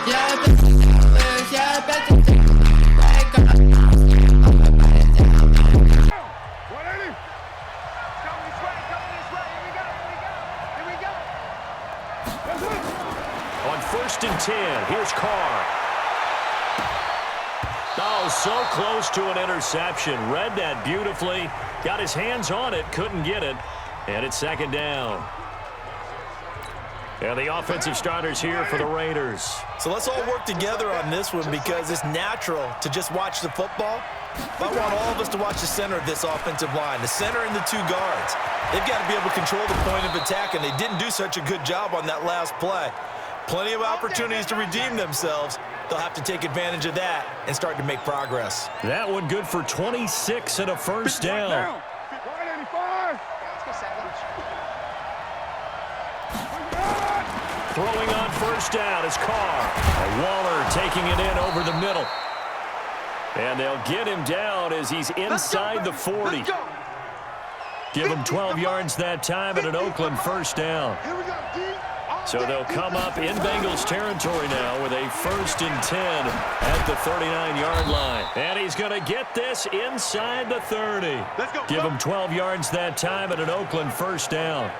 On 1st and 10, here's Carr. Oh, so close to an interception. Read that beautifully. Got his hands on it, couldn't get it. And it's 2nd down. And the offensive starters here for the Raiders. So let's all work together on this one because it's natural to just watch the football. But I want all of us to watch the center of this offensive line, the center and the 2 guards. They've got to be able to control the point of attack, and they didn't do such a good job on that last play. Plenty of opportunities to redeem themselves. They'll have to take advantage of that and start to make progress. That one good for 26 and a 1st down. Throwing on 1st down is Carr. Waller taking it in over the middle. And they'll get him down as he's inside the 40. Give him 12 yards that time and an Oakland 1st down. So they'll come up in Bengals territory now with a 1st and 10 at the 39-yard line. And he's going to get this inside the 30. Give him 12 yards that time and an Oakland 1st down.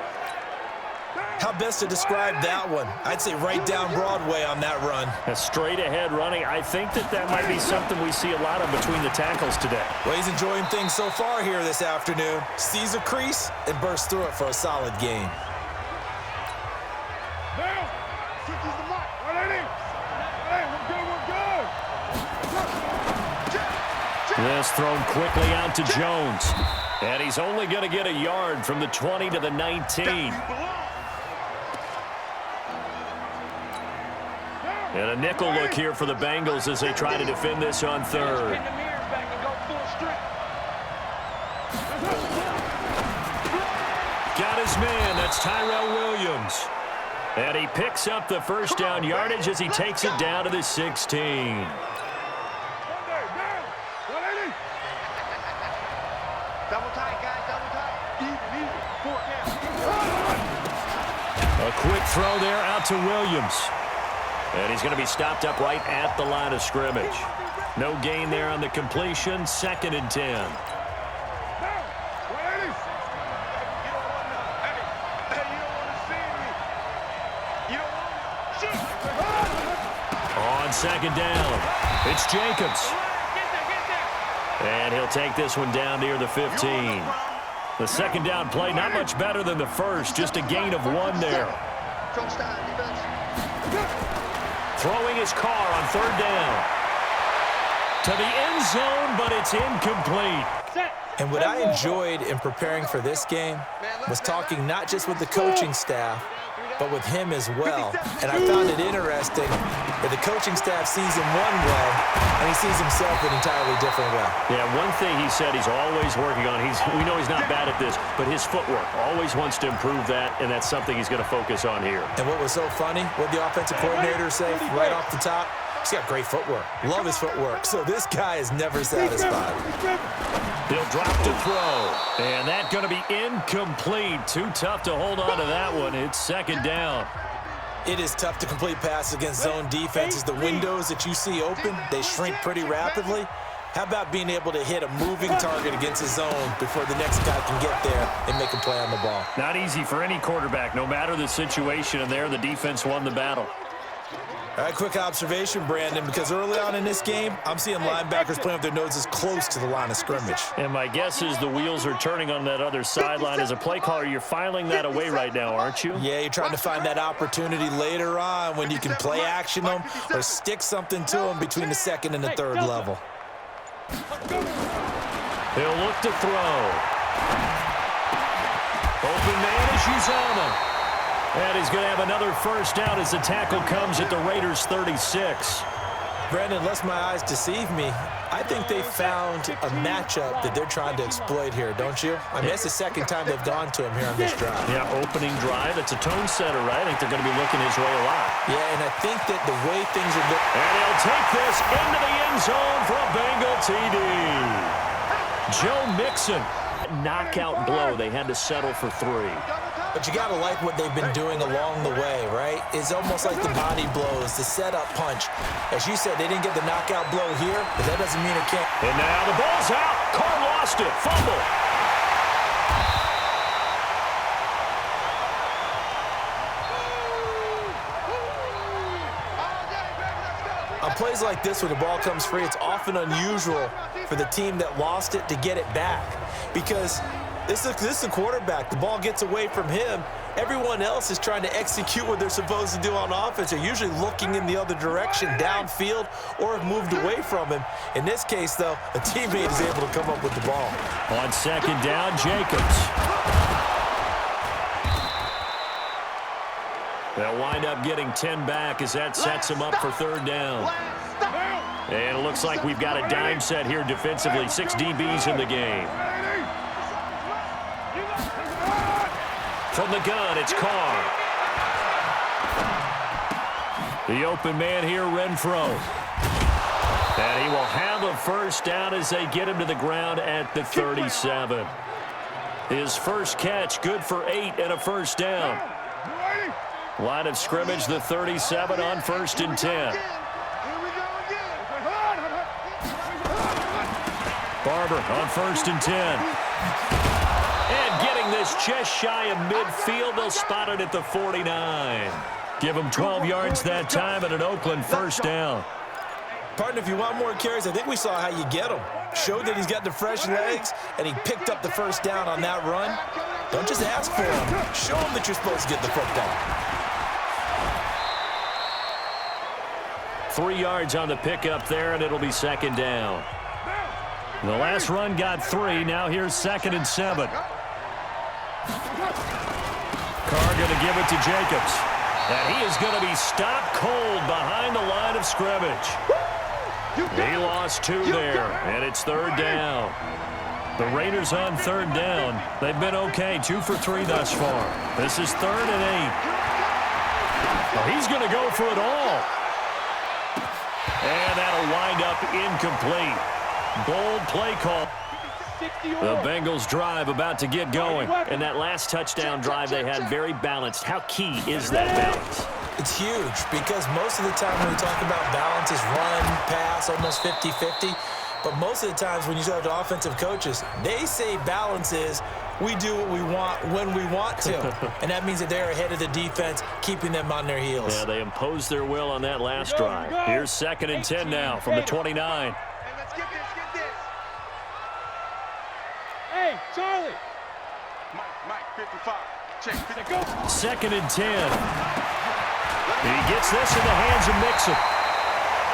How best to describe that one? I'd say right down Broadway on that run. A straight-ahead running. I think that might be something we see a lot of between the tackles today. Well, he's enjoying things so far here this afternoon. Sees a crease and bursts through it for a solid gain. This thrown quickly out to Jones. And he's only going to get a yard from the 20 to the 19. And a nickel look here for the Bengals as they try to defend this on 3rd. Got his man. That's Tyrell Williams. And he picks up the 1st down yardage as he takes it down to the 16. A quick throw there out to Williams. And he's going to be stopped up right at the line of scrimmage. No gain there on the completion. 2nd and 10. On 2nd down, it's Jacobs. And he'll take this one down near the 15. The 2nd down play, not much better than the first. Just a gain of 1 there. Throwing his Carr on 3rd down. To the end zone, but it's incomplete. And what I enjoyed in preparing for this game was talking not just with the coaching staff, but with him as well. And I found it interesting that the coaching staff sees him one way, and he sees himself an entirely different way. Yeah, one thing he said he's always working on, we know he's not bad at this, but his footwork, always wants to improve that, and that's something he's going to focus on here. And what was so funny, what the offensive coordinator say right off the top, he's got great footwork. Love his footwork. So this guy is never satisfied. He'll drop to throw. And that's going to be incomplete. Too tough to hold on to that one. It's 2nd down. It is tough to complete passes against zone defenses. The windows that you see open, they shrink pretty rapidly. How about being able to hit a moving target against a zone before the next guy can get there and make a play on the ball? Not easy for any quarterback, no matter the situation, and there the defense won the battle. All right, quick observation, Brandon, because early on in this game, I'm seeing linebackers playing with their noses close to the line of scrimmage. And my guess is the wheels are turning on that other sideline. As a play caller, you're filing that away right now, aren't you? Yeah, you're trying to find that opportunity later on when you can play action them or stick something to them between the 2nd and the 3rd level. He'll look to throw. Open man is Uzomah. And he's going to have another 1st down as the tackle comes at the Raiders' 36. Brandon, lest my eyes deceive me, I think they found a matchup that they're trying to exploit here, don't you? I mean, that's the 2nd time they've gone to him here on this drive. Yeah, opening drive. It's a tone setter, right? I think they're going to be looking his way a lot. Yeah, and I think that the way things are looking... And he'll take this into the end zone for a Bengal TD. Joe Mixon. Knockout blow. They had to settle for 3. But you got to like what they've been doing along the way, right? It's almost like the body blows, the setup punch. As you said, they didn't get the knockout blow here, but that doesn't mean it can't. And now the ball's out. Carr lost it. Fumble. On plays like this where the ball comes free, it's often unusual for the team that lost it to get it back because this is a quarterback. The ball gets away from him. Everyone else is trying to execute what they're supposed to do on offense. They're usually looking in the other direction, downfield, or have moved away from him. In this case, though, a teammate is able to come up with the ball. On second down, Jacobs. They'll wind up getting 10 back as that sets them up for third down. And it looks like we've got a dime set here defensively. 6 DBs in the game. From the gun, it's Carr. The open man here, Renfro. And he will have a first down as they get him to the ground at the 37. His first catch, good for 8 and a first down. Line of scrimmage, the 37 on 1st and 10. Barber on 1st and 10. And getting this just shy of midfield, they'll spot it at the 49. Give him 12 yards that time and an Oakland first down. Partner, if you want more carries, I think we saw how you get them. Showed that he's got the fresh legs, and he picked up the first down on that run. Don't just ask for him. Show him that you're supposed to get the foot down. 3 yards on the pickup there, and it'll be second down. The last run got 3. Now here's 2nd and 7. Carr going to give it to Jacobs. And he is going to be stopped cold behind the line of scrimmage. He lost 2 there, and it's third down. The Raiders on third down. They've been okay, 2 for 3 thus far. This is 3rd and 8. Well, he's going to go for it all. And that'll wind up incomplete. Bold play call. The Bengals drive about to get going. And that last touchdown drive they had very balanced. How key is that balance? It's huge because most of the time when we talk about balance is run, pass, almost 50-50. But most of the times when you talk to offensive coaches, they say balance is we do what we want when we want to. And that means that they're ahead of the defense, keeping them on their heels. Yeah, they imposed their will on that last drive. Here's 2nd and 10 now from the 29. Hey, let's get this. Hey, Charlie. Mike, 55. Check, go. 2nd and 10. He gets this in the hands of Mixon.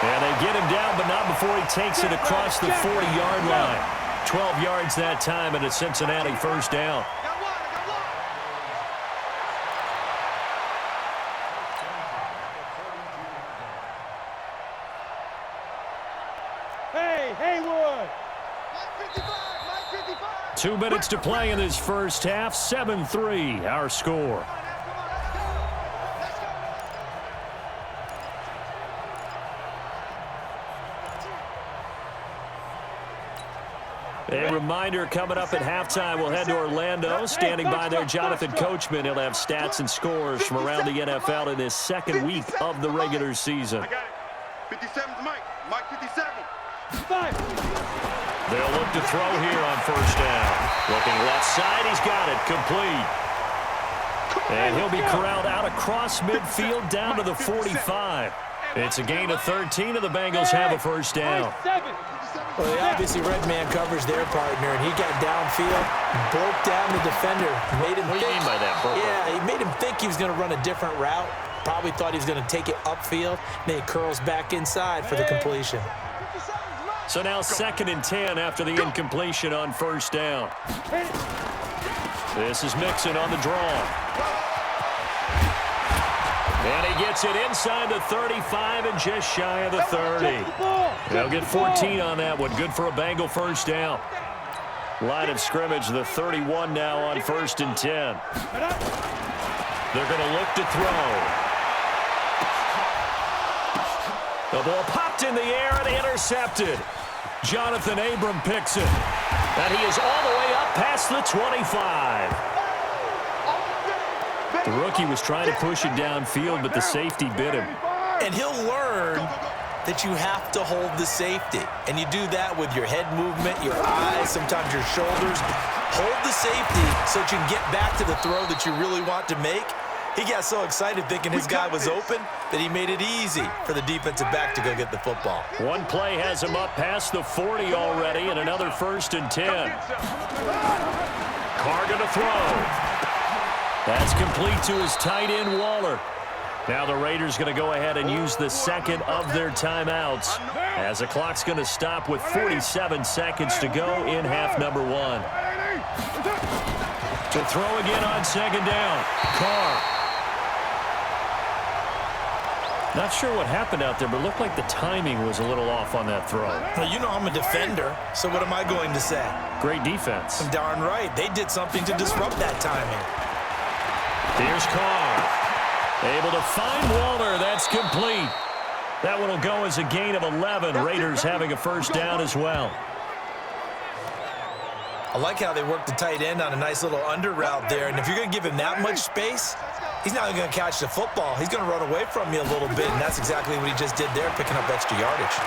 And they get him down, but not before he takes it across the 40-yard line. 12 yards that time, and a Cincinnati first down. Hey, Haywood. 2 minutes to play in this first half. 7-3, our score. A reminder, coming up at halftime, we'll head to Orlando. Standing by there, Jonathan Coachman. He'll have stats and scores from around the NFL in his second week of the regular season. I got it. 57's Mike. Mike 57. They'll look to throw here on first down. Looking left side, he's got it. Complete. And he'll be corralled out across midfield down to the 45. It's a gain of 13, and the Bengals have a first down. Well, they obviously red man coverage their partner, and he got downfield, broke down the defender. Made him what do you mean by that, Burrow? Yeah, he made him think he was going to run a different route. Probably thought he was going to take it upfield. Then he curls back inside for the completion. So now 2nd and 10 after the incompletion on first down. This is Mixon on the draw. And he gets it inside the 35 and just shy of the 30. They'll get 14 on that one. Good for a Bengal first down. Line of scrimmage, the 31 now on 1st and 10. They're going to look to throw. The ball popped in the air and intercepted. Jonathan Abram picks it. And he is all the way up past the 25. The rookie was trying to push it downfield, but the safety bit him. And he'll learn that you have to hold the safety. And you do that with your head movement, your eyes, sometimes your shoulders. Hold the safety so that you can get back to the throw that you really want to make. He got so excited thinking his guy was open that he made it easy for the defensive back to go get the football. One play has him up past the 40 already, and another 1st and 10. Carr going to throw. That's complete to his tight end, Waller. Now the Raiders going to go ahead and use the second of their timeouts as the clock's going to stop with 47 seconds to go in half number 1. To throw again on 2nd down. Carr. Not sure what happened out there, but it looked like the timing was a little off on that throw. Well, you know I'm a defender, so what am I going to say? Great defense. I'm darn right. They did something to disrupt that timing. Here's Carr. Able to find Waller. That's complete. That one will go as a gain of 11. Raiders having a 1st down as well. I like how they work the tight end on a nice little under route there. And if you're going to give him that much space, he's not going to catch the football. He's going to run away from you a little bit, and that's exactly what he just did there, picking up extra yardage.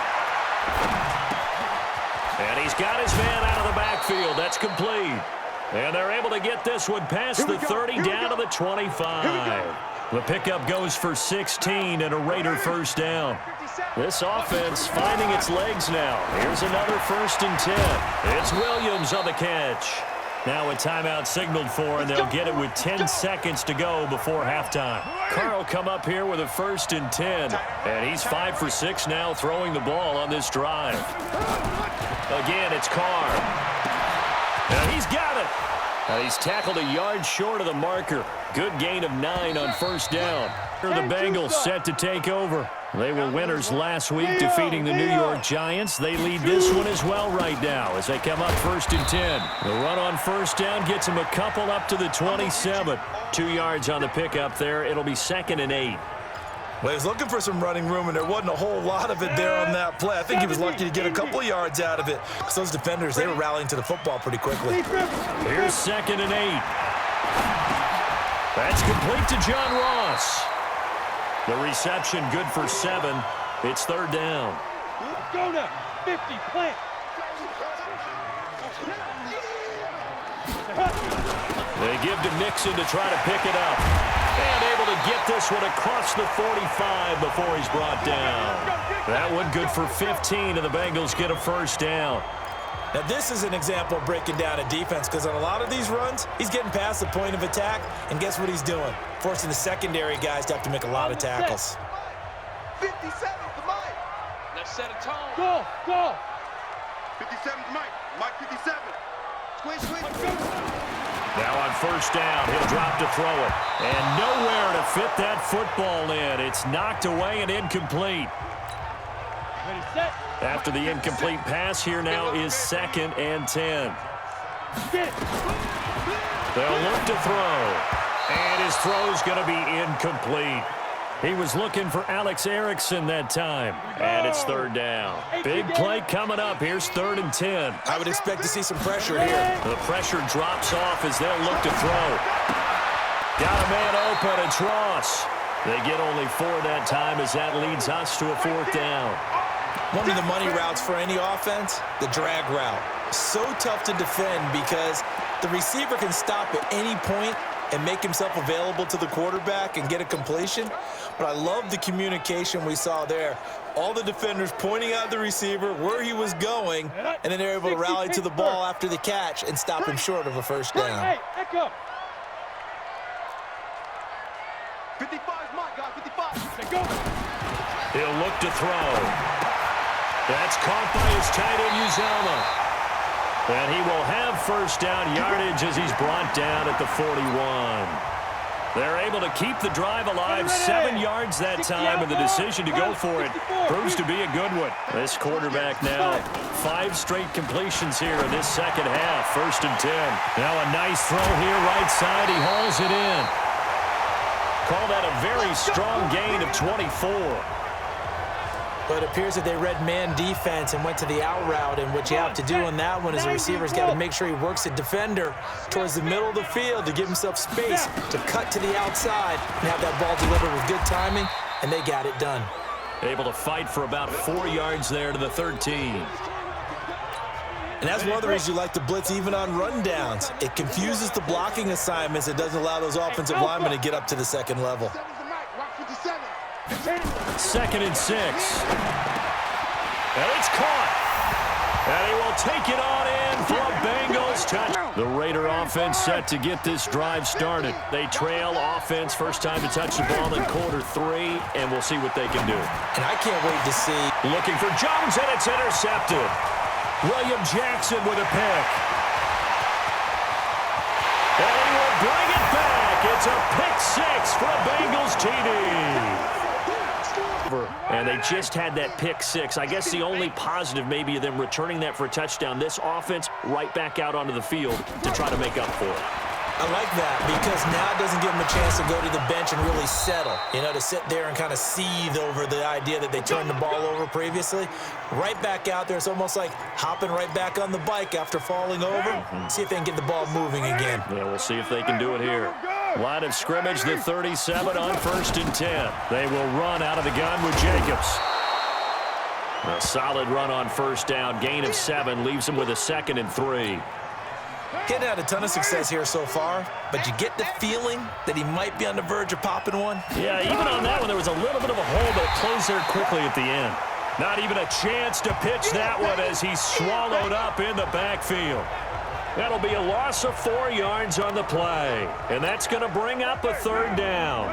And he's got his man out of the backfield. That's complete. And they're able to get this one past the 30 down to the 25. The pickup goes for 16 and a Raider 1st down. This offense finding its legs now. Here's another 1st and 10. It's Williams on the catch. Now a timeout signaled for, and they'll get it with 10 seconds to go before halftime. Carr will come up here with a 1st and 10. And he's 5 for 6 now throwing the ball on this drive. Again, it's Carr. And he's got it. And he's tackled a yard short of the marker. Good gain of 9 on 1st down. The Bengals set to take over. They were winners last week, defeating the New York Giants. They lead this one as well right now as they come up 1st and 10. The run on 1st down gets them a couple up to the 27. 2 yards on the pickup there. It'll be 2nd and 8. Well, he was looking for some running room, and there wasn't a whole lot of it there on that play. I think he was lucky to get a couple yards out of it because those defenders, they were rallying to the football pretty quickly. Here's 2nd and 8. That's complete to John Ross. The reception good for 7. It's 3rd down. Go now. 50, plant. They give to Mixon to try to pick it up. And able to get this one across the 45 before he's brought down. That one good for 15, and the Bengals get a 1st down. Now, this is an example of breaking down a defense because on a lot of these runs, he's getting past the point of attack, and guess what he's doing? Forcing the secondary guys to have to make a lot of tackles. 57's the Mike. Let's set a tone. Go. 57's Mike. Mike 57. Squeeze. Now on 1st down, he'll drop to throw it. And nowhere to fit that football in. It's knocked away and incomplete. Ready, set. After the incomplete pass, here now is 2nd and 10. Get it. They'll look to throw. And his throw's going to be incomplete. He was looking for Alex Erickson that time. And it's 3rd down. Big play coming up. Here's 3rd and 10. I would expect to see some pressure here. The pressure drops off as they'll look to throw. Got a man open. It's Ross. They get only 4 that time as that leads us to a 4th down. One of the money routes for any offense, the drag route. So tough to defend because the receiver can stop at any point and make himself available to the quarterback and get a completion. But I love the communication we saw there. All the defenders pointing out the receiver, where he was going, and then they're able to rally to the ball after the catch and stop him short of a 1st down. Hey, echo. 55's Mike, guys. 55. Let's go. He'll look to throw. That's caught by his tight end, Uzama. And he will have 1st down yardage as he's brought down at the 41. They're able to keep the drive alive, 7 yards that time, and the decision to go for it proves to be a good one. This quarterback now, 5 straight completions here in this 2nd half, 1st and 10. Now a nice throw here, right side, he hauls it in. Call that a very strong gain of 24. But it appears that they read man defense and went to the out route, and what you have to do on that one is the receiver's got to make sure he works the defender towards the middle of the field to give himself space to cut to the outside and have that ball delivered with good timing, and they got it done. Able to fight for about 4 yards there to the 13. And that's one of the reasons you like to blitz even on rundowns. It confuses the blocking assignments. It doesn't allow those offensive linemen to get up to the second level. 2nd and 6. And it's caught. And he will take it on in for a Bengals touchdown. The Raider offense set to get this drive started. They trail offense, first time to touch the ball in quarter 3, and we'll see what they can do. And I can't wait to see. Looking for Jones, and it's intercepted. William Jackson with a pick. And he will bring it back. It's a pick 6 for a Bengals TD. And they just had that pick 6. I guess the only positive maybe of them returning that for a touchdown. This offense right back out onto the field to try to make up for it. I like that because now it doesn't give them a chance to go to the bench and really settle, to sit there and kind of seethe over the idea that they turned the ball over previously. Right back out there, it's almost like hopping right back on the bike after falling over. See if they can get the ball moving again. Yeah, we'll see if they can do it here. Line of scrimmage, the 37 on 1st and 10. They will run out of the gun with Jacobs. A solid run on 1st down. Gain of 7 leaves them with a 2nd and 3. Getting had a ton of success here so far, but you get the feeling that he might be on the verge of popping one. Yeah, even on that one, there was a little bit of a hole, but it closed there quickly at the end. Not even a chance to pitch that one as he's swallowed up in the backfield. That'll be a loss of 4 yards on the play, and that's going to bring up a 3rd down.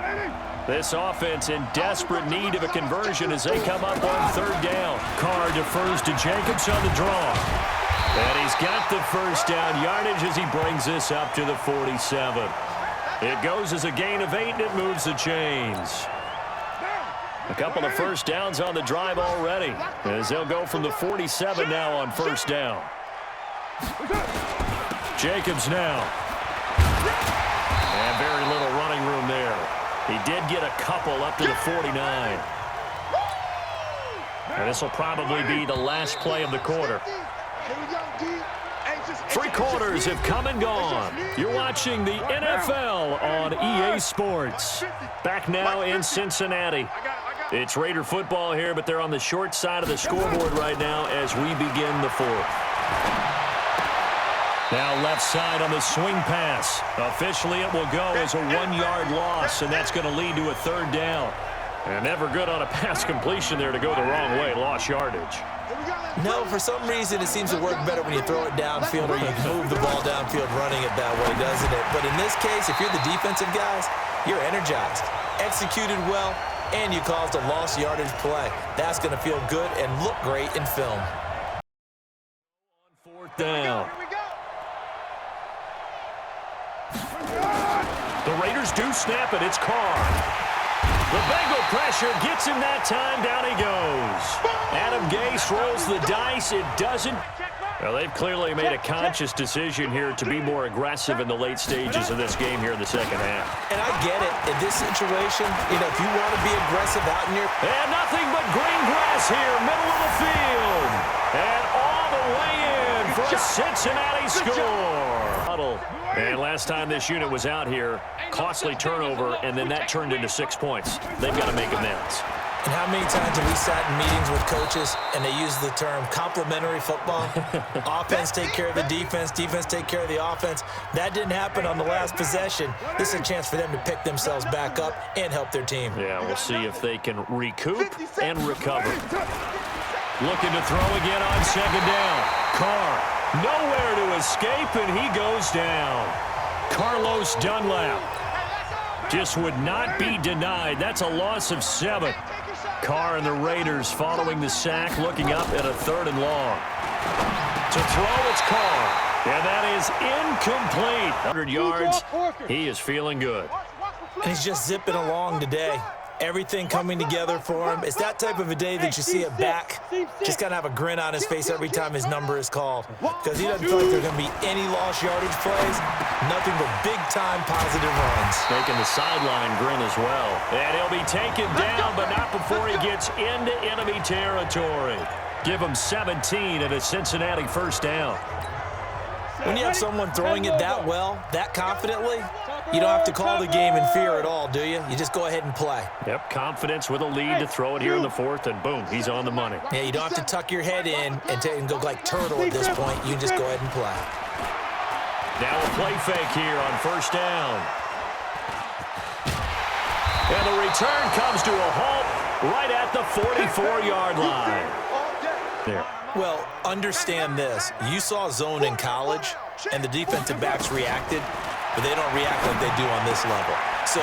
This offense in desperate need of a conversion as they come up on 3rd down. Carr defers to Jacobs on the draw. And he's got the 1st down yardage as he brings this up to the 47. It goes as a gain of 8, and it moves the chains. A couple of 1st downs on the drive already as they'll go from the 47 now on 1st down. Jacobs now. And very little running room there. He did get a couple up to the 49. And this will probably be the last play of the quarter. 3 quarters have come and gone. You're watching the NFL on EA Sports. Back now in Cincinnati. It's Raider football here, but they're on the short side of the scoreboard right now as we begin the 4th. Now left side on the swing pass. Officially it will go as a 1-yard loss, and that's going to lead to a 3rd down. And never good on a pass completion there to go the wrong way. Lost yardage. No, for some reason it seems to work better when you throw it downfield or you move the ball downfield running it that way, doesn't it? But in this case, if you're the defensive guys, you're energized, executed well, and you caused a lost yardage play. That's going to feel good and look great in film. On 4th down. The Raiders do snap it. It's Carr. The Bengal pressure gets him that time. Down he goes. Adam Gase rolls the dice. It doesn't. Well, they've clearly made a conscious decision here to be more aggressive in the late stages of this game here in the 2nd half. And I get it. In this situation, if you want to be aggressive out in your... And nothing but green grass here, middle of the field. And all the way in for a Cincinnati score. And last time this unit was out here, costly turnover, and then that turned into 6 points. They've got to make amends. And how many times have we sat in meetings with coaches and they use the term complementary football? Offense take care of the defense, defense take care of the offense. That didn't happen on the last possession. This is a chance for them to pick themselves back up and help their team. Yeah, we'll see if they can recoup and recover. Looking to throw again on 2nd down. Carr, nowhere to escape, and he goes down. Carlos Dunlap just would not be denied. That's a loss of 7. Carr and the Raiders following the sack, looking up at a 3rd and long. To throw, it's Carr. And that is incomplete. 100 yards. He is feeling good. And he's just zipping along today. Everything coming together for him. It's that type of a day that you see a back just kind of have a grin on his face every time his number is called, because he doesn't feel like there's going to be any lost yardage plays, nothing but big-time positive runs. Making the sideline grin as well. And he'll be taken down, but not before he gets into enemy territory. Give him 17 and a Cincinnati first down. When you have someone throwing it that well, that confidently, you don't have to call the game in fear at all, do you? You just go ahead and play. Yep, confidence with a lead to throw it here in the fourth, and boom, he's on the money. Yeah, you don't have to tuck your head in and go like turtle at this point. You can just go ahead and play. Now a play fake here on first down. And the return comes to a halt right at the 44-yard line. There. Well, understand this. You saw zone in college, and the defensive backs reacted, but they don't react like they do on this level. So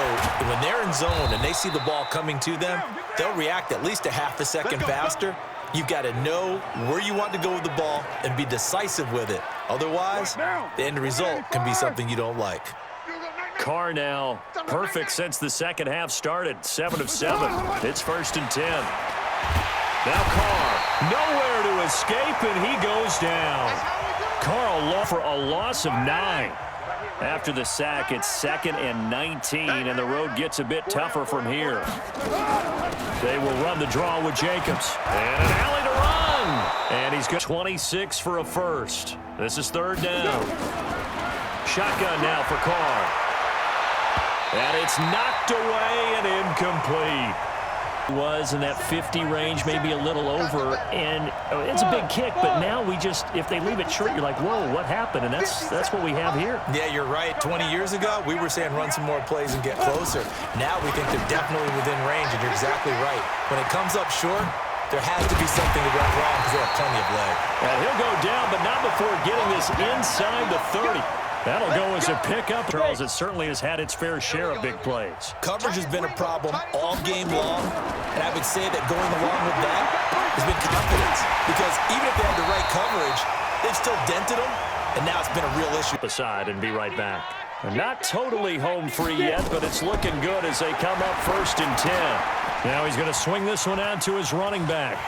when they're in zone and they see the ball coming to them, they'll react at least a half a second faster. You've got to know where you want to go with the ball and be decisive with it. Otherwise, the end result can be something you don't like. Carr now perfect since the second half started. 7 of 7. It's 1st and 10. Now Carr, nowhere to escape, and he goes down. Carr for a loss of 9. After the sack, it's 2nd and 19, and the road gets a bit tougher from here. They will run the draw with Jacobs. And an alley to run. And he's got 26 for a first. This is 3rd down. Shotgun now for Carr. And it's knocked away and incomplete. Was in that 50 range, maybe a little over, and it's a big kick, but now if they leave it short, you're like, whoa, what happened? And that's what we have here. Yeah, you're right. 20 years ago, we were saying run some more plays and get closer. Now we think they're definitely within range, and you're exactly right. When it comes up short, there has to be something that went wrong because they have plenty of leg. And he'll go down, but not before getting this inside the 30. That'll go as a pickup. Charles, it certainly has had its fair share of big plays. Coverage has been a problem all game long, and I would say that going along with that has been confidence, because even if they had the right coverage, they've still dented them, and now it's been a real issue. Aside and be right back. They're not totally home free yet, but it's looking good as they come up 1st and 10. Now he's going to swing this one out to his running back.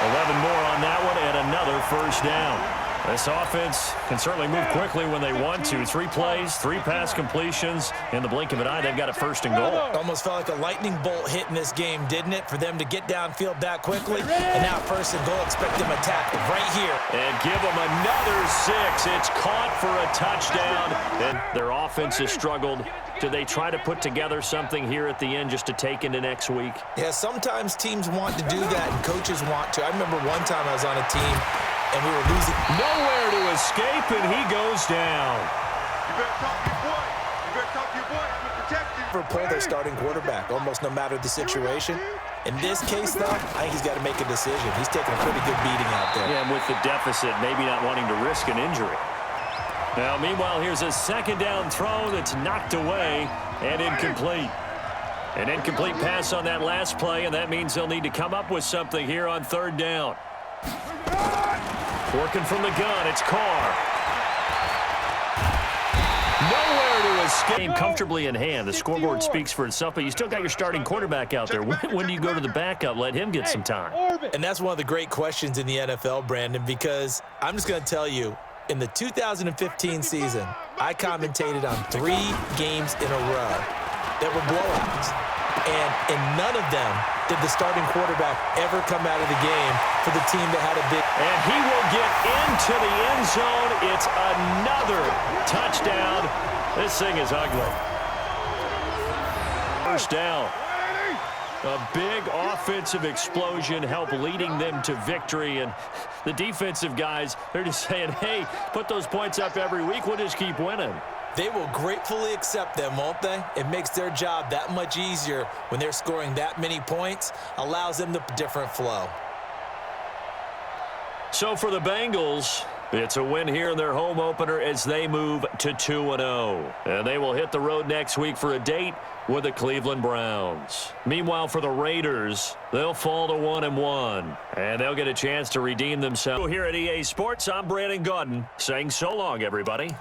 11 more on that one, and another first down. This offense can certainly move quickly when they want to. 3 plays, 3 pass completions. In the blink of an eye, they've got a 1st and goal. Almost felt like a lightning bolt hit in this game, didn't it? For them to get downfield that quickly. And now 1st and goal, expect them to attack right here. And give them another 6. It's caught for a touchdown. And their offense has struggled. Do they try to put together something here at the end just to take into next week? Yeah, sometimes teams want to do that and coaches want to. I remember one time I was on a team and we were losing. Nowhere to escape, and he goes down. You better talk to your boy. You better talk to your boy. I'm going to protect you. For pull their starting quarterback, almost no matter the situation. In this case, though, I think he's got to make a decision. He's taking a pretty good beating out there. Yeah, and with the deficit, maybe not wanting to risk an injury. Now, meanwhile, here's a 2nd down throw that's knocked away and incomplete. An incomplete pass on that last play, and that means they'll need to come up with something here on 3rd down. Working from the gun, it's Carr. Nowhere to escape. Comfortably in hand. The scoreboard speaks for itself, but you still got your starting quarterback out there. When do you go to the backup? Let him get some time. And that's one of the great questions in the NFL, Brandon, because I'm just going to tell you, in the 2015 season, I commentated on 3 games in a row that were blowouts. And in none of them did the starting quarterback ever come out of the game for the team that had a big... And he will get into the end zone. It's another touchdown. This thing is ugly. First down. A big offensive explosion helped leading them to victory. And the defensive guys, they're just saying, hey, put those points up every week. We'll just keep winning. They will gratefully accept them, won't they? It makes their job that much easier when they're scoring that many points, allows them the different flow. So for the Bengals, it's a win here in their home opener as they move to 2-0. And they will hit the road next week for a date with the Cleveland Browns. Meanwhile, for the Raiders, they'll fall to 1-1. And they'll get a chance to redeem themselves. Here at EA Sports, I'm Brandon Gaudin saying so long, everybody.